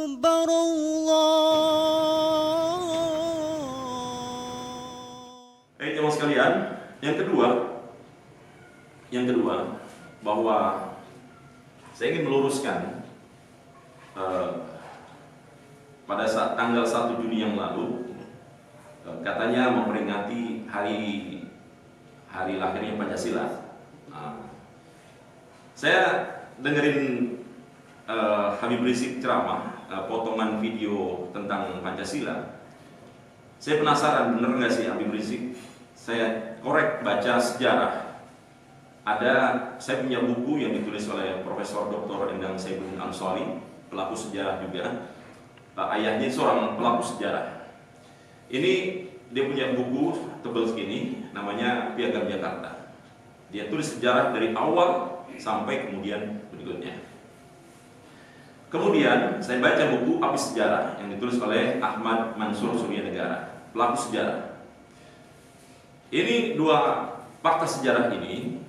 أكبر الله. Teman sekalian, yang kedua bahwa saya ingin meluruskan pada saat tanggal 1 Juni yang lalu katanya memperingati hari lahirnya Pancasila. Saya dengerin Habib Rizik ceramah, potongan video tentang Pancasila. Saya penasaran, bener nggak sih Habib Rizik? Saya korek baca sejarah. Saya punya buku yang ditulis oleh Profesor Dr. Endang Saibudin Ansori, pelaku sejarah juga. Ayahnya seorang pelaku sejarah. Ini dia punya buku tebal segini, namanya Piagam Jakarta. Dia tulis sejarah dari awal sampai kemudian berikutnya. Kemudian saya baca buku Api Sejarah yang ditulis oleh Ahmad Mansur Surya Negara, pelaku sejarah. Ini dua fakta sejarah ini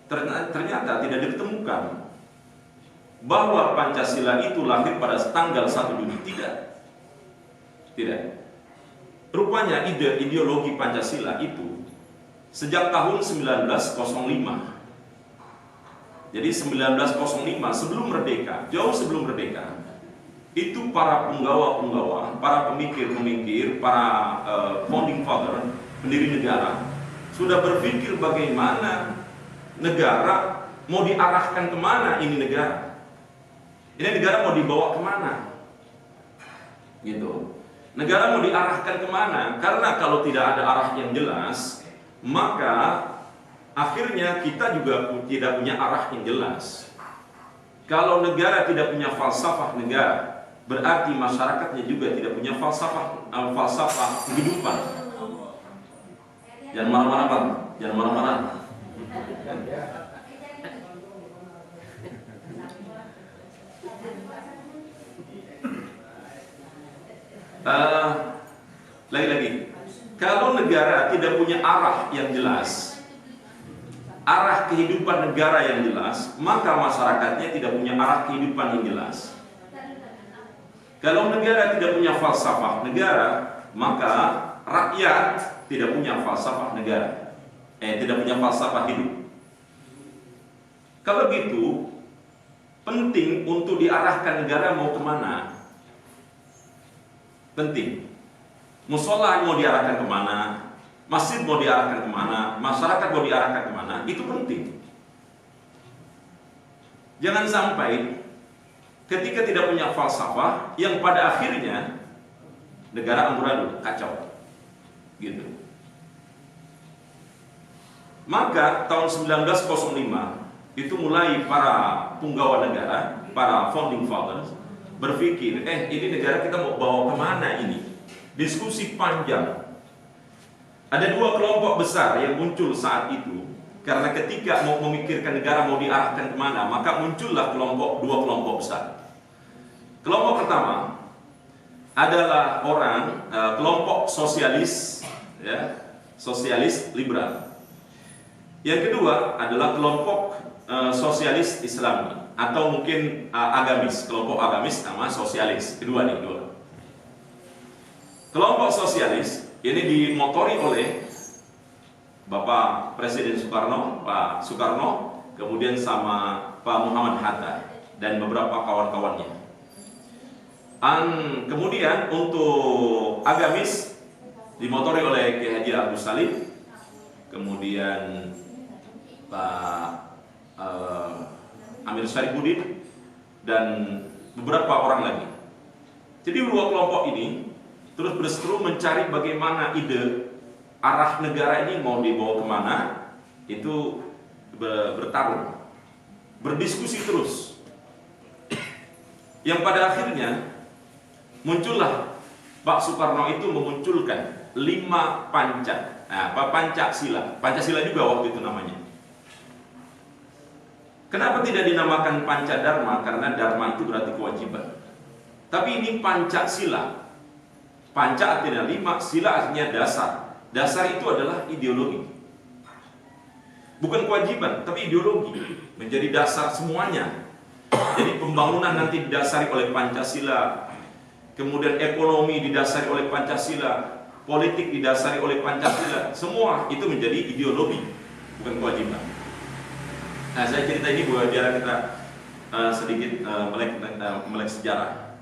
ternyata tidak ditemukan bahwa Pancasila itu lahir pada tanggal 1 Juni. Tidak. Rupanya ideologi Pancasila itu sejak tahun 1905. Jadi 1905 sebelum merdeka, jauh sebelum merdeka, itu para punggawa-punggawa, para pemikir-pemikir, para founding father, pendiri negara, sudah berpikir bagaimana negara mau diarahkan kemana ini negara. Ini negara mau dibawa kemana? Gitu. Negara mau diarahkan kemana? Karena kalau tidak ada arah yang jelas, maka akhirnya kita juga tidak punya arah yang jelas. Kalau negara tidak punya falsafah negara, berarti masyarakatnya juga tidak punya falsafah kehidupan. Jangan marah-marah, Pak. Jangan marah-marah. Lagi-lagi, kalau negara tidak punya arah yang jelas, arah kehidupan negara yang jelas, maka masyarakatnya tidak punya arah kehidupan yang jelas. Kalau negara tidak punya falsafah negara, maka rakyat tidak punya falsafah negara, tidak punya falsafah hidup. Kalau gitu, penting untuk diarahkan negara mau kemana. Penting. Musola mau diarahkan kemana, masjid mau diarahkan kemana, masyarakat mau diarahkan kemana, itu penting. Jangan sampai ketika tidak punya falsafah, yang pada akhirnya negara amburadul, kacau. Gitu. Maka tahun 1905 itu mulai para punggawa negara, para founding fathers berpikir, ini negara kita mau bawa kemana ini? Diskusi panjang. Ada dua kelompok besar yang muncul saat itu, karena ketika mau memikirkan negara mau diarahkan kemana, maka muncullah dua kelompok besar. Kelompok pertama adalah kelompok sosialis, ya, sosialis liberal. Yang kedua adalah kelompok sosialis Islami, atau mungkin agamis, kelompok agamis sama sosialis. Kedua. Kelompok sosialis ini dimotori oleh Bapak Presiden Soekarno, Pak Soekarno, kemudian sama Pak Muhammad Hatta dan beberapa kawan-kawannya. Kemudian untuk agamis dimotori oleh Kiai Haji Agus Salim, kemudian Pak Amir Syarifuddin dan beberapa orang lagi. Jadi dua kelompok ini terus berseteru mencari bagaimana ide arah negara ini mau dibawa kemana. Itu bertarung, berdiskusi terus, yang pada akhirnya muncullah Pak Soekarno itu memunculkan 5 panca, Pancasila. Pancasila juga waktu itu namanya. Kenapa tidak dinamakan Pancadharma? Karena Dharma itu berarti kewajiban. Tapi ini Pancasila. Panca artinya 5, sila artinya dasar. Dasar itu adalah ideologi. Bukan kewajiban, tapi ideologi. Menjadi dasar semuanya. Jadi pembangunan nanti didasari oleh Pancasila, kemudian ekonomi didasari oleh Pancasila, politik didasari oleh Pancasila, semua itu menjadi ideologi, bukan kewajiban. Nah, saya cerita ini biar kita sedikit melek sejarah.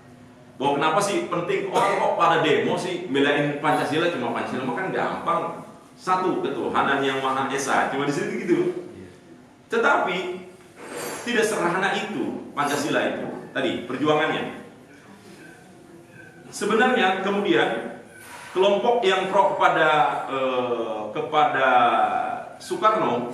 Bahwa kenapa sih penting orang kok pada demo sih belain Pancasila, cuma Pancasila kan gampang, satu ketuhanan yang Maha Esa, cuma di situ gitu. Tetapi tidak sederhana itu Pancasila itu tadi perjuangannya. Sebenarnya kemudian kelompok yang pro kepada Soekarno,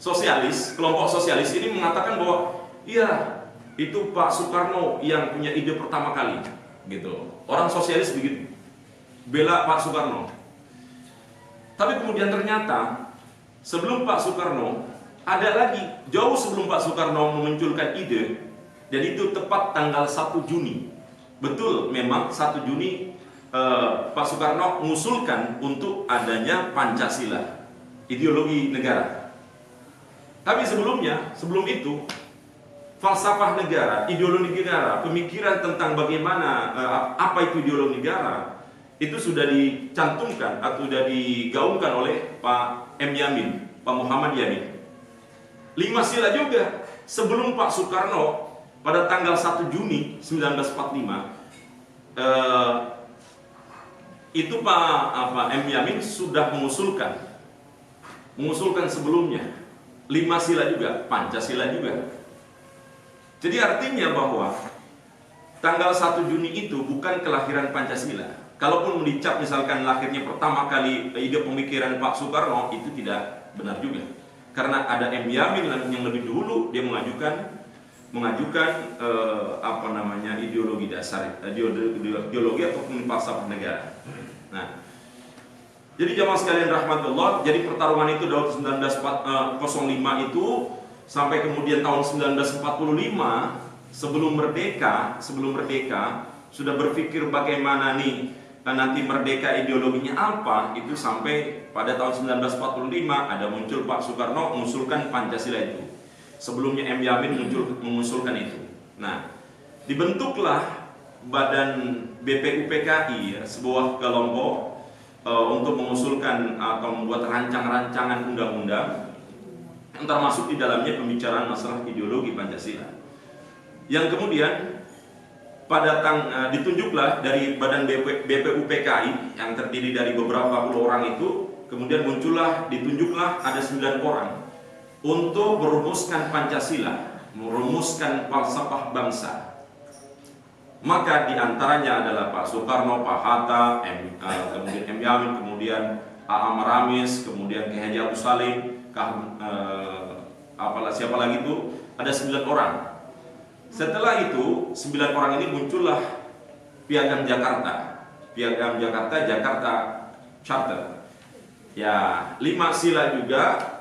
sosialis, kelompok sosialis ini mengatakan bahwa iya, itu Pak Soekarno yang punya ide pertama kali, gitu. Orang sosialis begitu, bela Pak Soekarno. Tapi kemudian ternyata sebelum Pak Soekarno ada lagi, jauh sebelum Pak Soekarno memunculkan ide, dan itu tepat tanggal 1 Juni. Betul, memang 1 Juni Pak Soekarno mengusulkan untuk adanya Pancasila, ideologi negara. Tapi sebelum itu, falsafah negara, ideologi negara, pemikiran tentang bagaimana apa itu ideologi negara, itu sudah dicantumkan atau sudah digaungkan oleh Pak M. Yamin, Pak Muhammad Yamin. 5 sila juga sebelum Pak Soekarno pada tanggal 1 Juni 1945 itu Pak M. Yamin sudah mengusulkan sebelumnya 5 sila juga, Pancasila juga. Jadi artinya bahwa tanggal 1 Juni itu bukan kelahiran Pancasila. Kalaupun dicap misalkan lahirnya pertama kali ide pemikiran Pak Soekarno, itu tidak benar juga. Karena ada M. Yamin yang lebih dulu dia mengajukan ideologi dasar, ideologi ataupun falsafah negara. Nah, jadi jamaah sekalian rahmatullah, jadi pertarungan itu tahun 1905 itu sampai kemudian tahun 1945 sebelum merdeka sudah berpikir bagaimana nih nanti merdeka ideologinya apa, itu sampai pada tahun 1945 ada muncul Pak Soekarno mengusulkan Pancasila itu. Sebelumnya M. Yamin mengusulkan itu. Nah, dibentuklah Badan BPUPKI, sebuah kelompok untuk mengusulkan atau membuat rancangan undang-undang yang termasuk di dalamnya pembicaraan masalah ideologi Pancasila. Yang kemudian ditunjuklah dari Badan BPUPKI yang terdiri dari beberapa puluh orang itu, kemudian ditunjuklah ada 9 orang untuk merumuskan Pancasila, merumuskan falsafah bangsa. Maka diantaranya adalah Pak Soekarno, Pak Hatta, kemudian M. Yamin, kemudian A. Maramis, kemudian Ki Haji Agus Salim, siapa lagi itu? Ada 9 orang. Setelah itu 9 orang ini muncullah Piagam Jakarta, Jakarta Charter. Ya, 5 sila juga.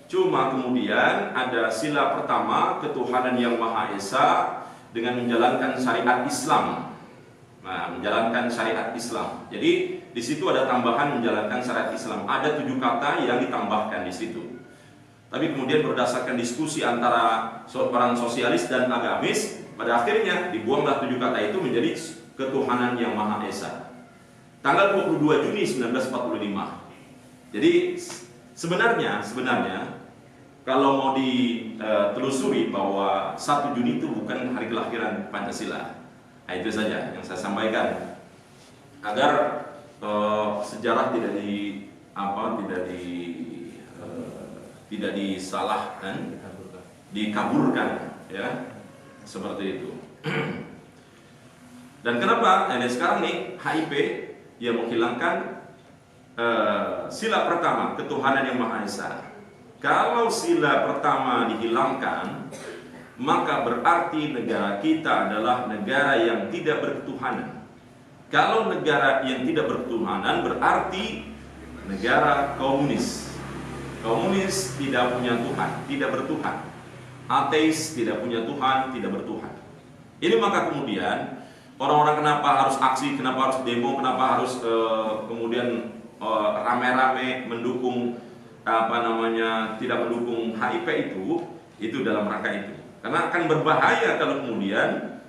Cuma kemudian ada sila pertama, ketuhanan yang Maha Esa dengan menjalankan syariat Islam. Nah, menjalankan syariat Islam. Jadi di situ ada tambahan menjalankan syariat Islam. Ada 7 kata yang ditambahkan di situ. Tapi kemudian berdasarkan diskusi antara orang sosialis dan agamis, pada akhirnya dibuanglah 7 kata itu menjadi ketuhanan yang Maha Esa. Tanggal 22 Juni 1945. Jadi sebenarnya kalau mau ditelusuri bahwa 1 Juni itu bukan hari kelahiran Pancasila. Nah, itu saja yang saya sampaikan agar sejarah tidak disalahkan, dikaburkan, ya, seperti itu. Dan kenapa? Nah, sekarang nih HIP yang menghilangkan sila pertama, ketuhanan yang Maha Esa. Kalau sila pertama dihilangkan, maka berarti negara kita adalah negara yang tidak berketuhanan. Kalau negara yang tidak berketuhanan berarti negara komunis. Komunis tidak punya Tuhan, tidak bertuhan. Ateis tidak punya Tuhan, tidak bertuhan. Ini maka kemudian orang-orang kenapa harus aksi, kenapa harus demo, kenapa harus kemudian rame-rame mendukung tidak mendukung HIP itu dalam rangka itu. Karena akan berbahaya kalau kemudian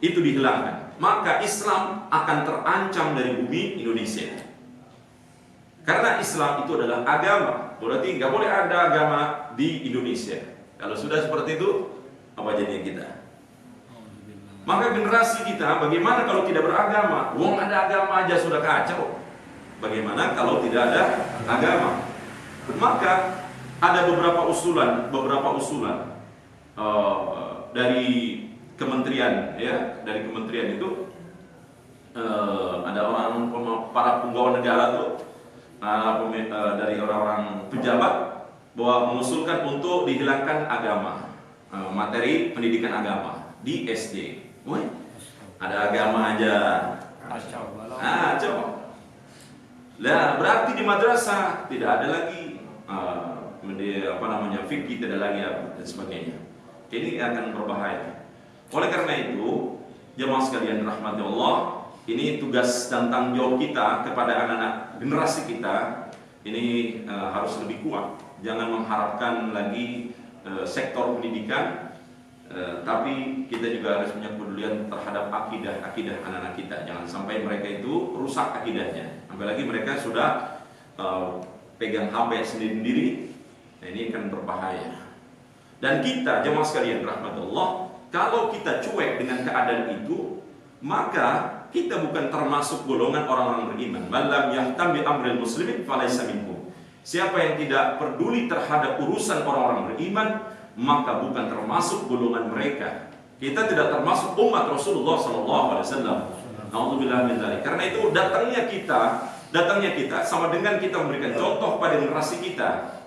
itu dihilangkan. maka Islam akan terancam dari bumi Indonesia. Karena Islam itu adalah agama, berarti nggak boleh ada agama di Indonesia. Kalau sudah seperti itu, apa jadinya kita? Maka generasi kita, bagaimana kalau tidak beragama? Wong ada agama aja sudah kacau. Bagaimana kalau tidak ada agama? Maka ada beberapa usulan dari kementerian, ya, dari kementerian itu ada para penggawa negara tuh, dari orang-orang pejabat bahwa mengusulkan untuk dihilangkan agama, materi pendidikan agama di SD. Woi, ada agama aja. Coba. Lah, berarti di madrasah tidak ada lagi fikih, tidak lagi dan sebagainya. Ini akan berbahaya. Oleh karena itu, jemaah sekalian rahmati Allah, ini tugas dan tanggung jawab kita kepada anak-anak generasi kita ini harus lebih kuat. Jangan mengharapkan lagi sektor pendidikan, tapi kita juga harus punya kepedulian terhadap akidah anak-anak kita. Jangan sampai mereka itu rusak akidahnya. Apalagi mereka sudah pegang HP sendiri-sendiri, nah ini akan berbahaya. Dan kita jemaah sekalian rahmatullah, kalau kita cuek dengan keadaan itu, maka kita bukan termasuk golongan orang-orang beriman. Malam yahtam bi amril muslimin falaysa minhum. Siapa yang tidak peduli terhadap urusan orang-orang beriman, maka bukan termasuk golongan mereka. Kita tidak termasuk umat Rasulullah SAW. Alhamdulillah min dzalik. Karena itu datangnya kita sama dengan kita memberikan contoh pada generasi kita.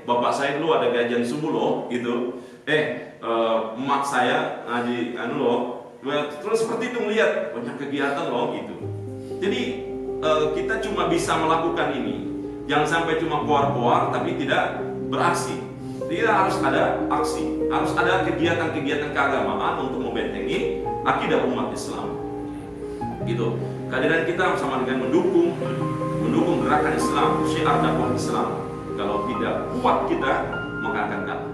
Bapak saya dulu ada gajian subuh loh, gitu. Emak saya ngaji loh. Terus seperti itu melihat banyak kegiatan loh, gitu. Jadi kita cuma bisa melakukan ini. Jangan sampai cuma keluar-keluar tapi tidak beraksi. Tidak, harus ada aksi, harus ada kegiatan-kegiatan keagamaan untuk membentengi akidah umat Islam. Gitu. Kehadiran kita sama dengan mendukung gerakan Islam, syiar dakwah Islam. Kalau tidak kuat kita, maka akan kalah.